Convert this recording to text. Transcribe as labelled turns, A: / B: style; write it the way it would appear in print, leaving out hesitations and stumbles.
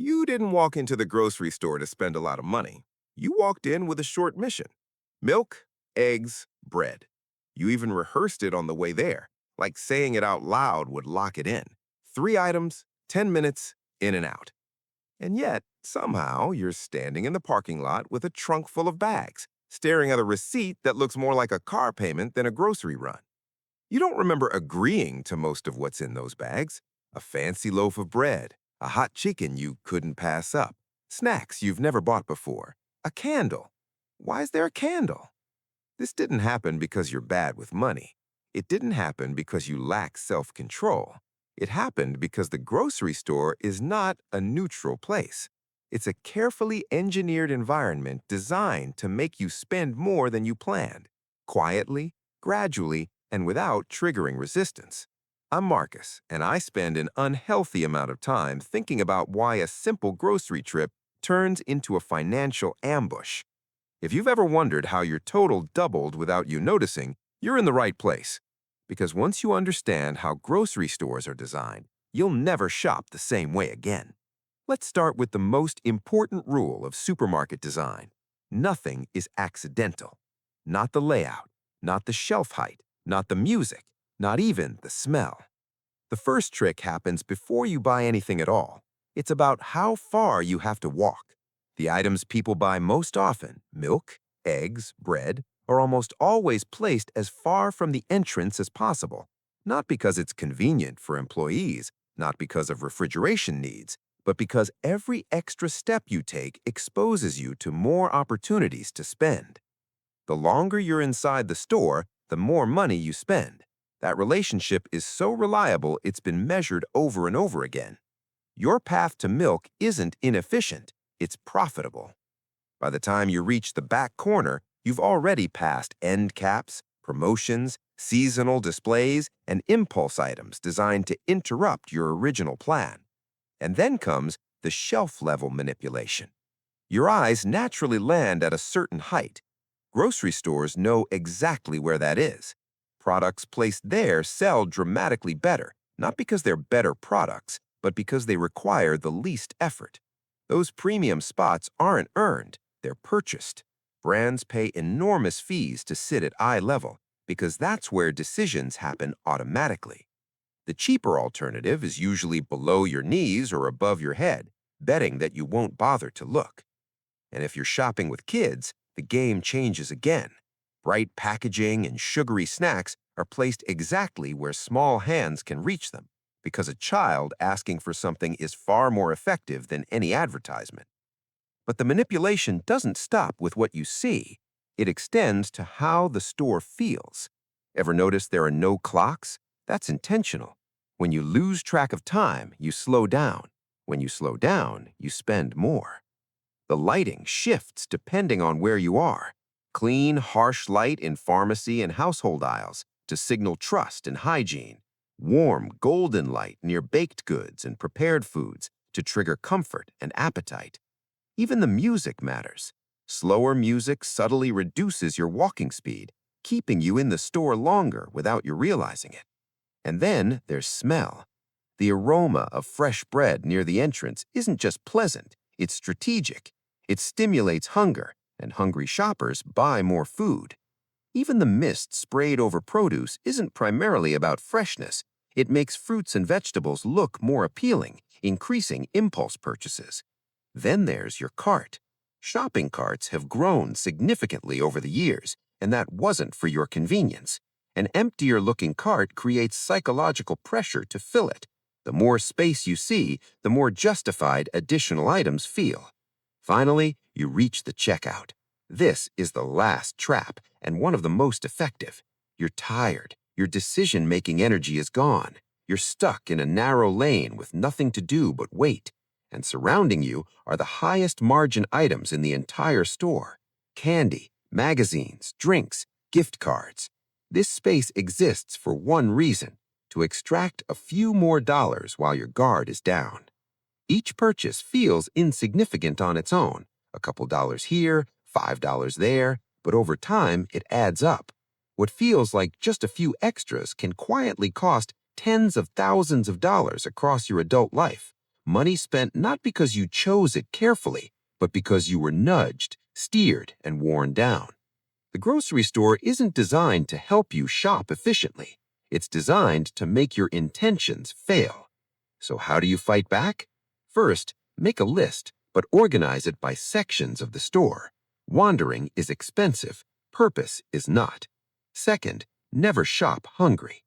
A: You didn't walk into the grocery store to spend a lot of money. You walked in with a short mission: milk, eggs, bread. You even rehearsed it on the way there, like saying it out loud would lock it in. 3 items, 10 minutes, in and out. And yet, somehow, you're standing in the parking lot with a trunk full of bags, staring at a receipt that looks more like a car payment than a grocery run. You don't remember agreeing to most of what's in those bags: a fancy loaf of bread, a hot chicken you couldn't pass up, snacks you've never bought before, a candle. Why is there a candle? This didn't happen because you're bad with money. It didn't happen because you lack self-control. It happened because the grocery store is not a neutral place. It's a carefully engineered environment designed to make you spend more than you planned, quietly, gradually, and without triggering resistance. I'm Marcus, and I spend an unhealthy amount of time thinking about why a simple grocery trip turns into a financial ambush. If you've ever wondered how your total doubled without you noticing, you're in the right place. Because once you understand how grocery stores are designed, you'll never shop the same way again. Let's start with the most important rule of supermarket design. Nothing is accidental. Not the layout, not the shelf height, not the music, not even the smell. The first trick happens before you buy anything at all. It's about how far you have to walk. The items people buy most often, milk, eggs, bread, are almost always placed as far from the entrance as possible. Not because it's convenient for employees, not because of refrigeration needs, but because every extra step you take exposes you to more opportunities to spend. The longer you're inside the store, the more money you spend. That relationship is so reliable it's been measured over and over again. Your path to milk isn't inefficient, it's profitable. By the time you reach the back corner, you've already passed end caps, promotions, seasonal displays, and impulse items designed to interrupt your original plan. And then comes the shelf-level manipulation. Your eyes naturally land at a certain height. Grocery stores know exactly where that is. Products placed there sell dramatically better, not because they're better products, but because they require the least effort. Those premium spots aren't earned, they're purchased. Brands pay enormous fees to sit at eye level because that's where decisions happen automatically. The cheaper alternative is usually below your knees or above your head, betting that you won't bother to look. And if you're shopping with kids, the game changes again. Bright packaging and sugary snacks are placed exactly where small hands can reach them, because a child asking for something is far more effective than any advertisement. But the manipulation doesn't stop with what you see. It extends to how the store feels. Ever notice there are no clocks? That's intentional. When you lose track of time, you slow down. When you slow down, you spend more. The lighting shifts depending on where you are. Clean, harsh light in pharmacy and household aisles to signal trust and hygiene. Warm, golden light near baked goods and prepared foods to trigger comfort and appetite. Even the music matters. Slower music subtly reduces your walking speed, keeping you in the store longer without you realizing it. And then there's smell. The aroma of fresh bread near the entrance isn't just pleasant, it's strategic. It stimulates hunger, and hungry shoppers buy more food. Even the mist sprayed over produce isn't primarily about freshness. It makes fruits and vegetables look more appealing, increasing impulse purchases. Then there's your cart. Shopping carts have grown significantly over the years, and that wasn't for your convenience. An emptier-looking cart creates psychological pressure to fill it. The more space you see, the more justified additional items feel. Finally, you reach the checkout. This is the last trap and one of the most effective. You're tired. Your decision-making energy is gone. You're stuck in a narrow lane with nothing to do but wait. And surrounding you are the highest margin items in the entire store: candy, magazines, drinks, gift cards. This space exists for one reason: to extract a few more dollars while your guard is down. Each purchase feels insignificant on its own, a couple dollars here, $5 there, but over time it adds up. What feels like just a few extras can quietly cost tens of thousands of dollars across your adult life,
B: Money spent not because you chose it carefully, but because you were nudged, steered, and worn down. The grocery store isn't designed to help you shop efficiently. It's designed to make your intentions fail. So how do you fight back? First, make a list, but organize it by sections of the store. Wandering is expensive. Purpose is not. Second, never shop hungry.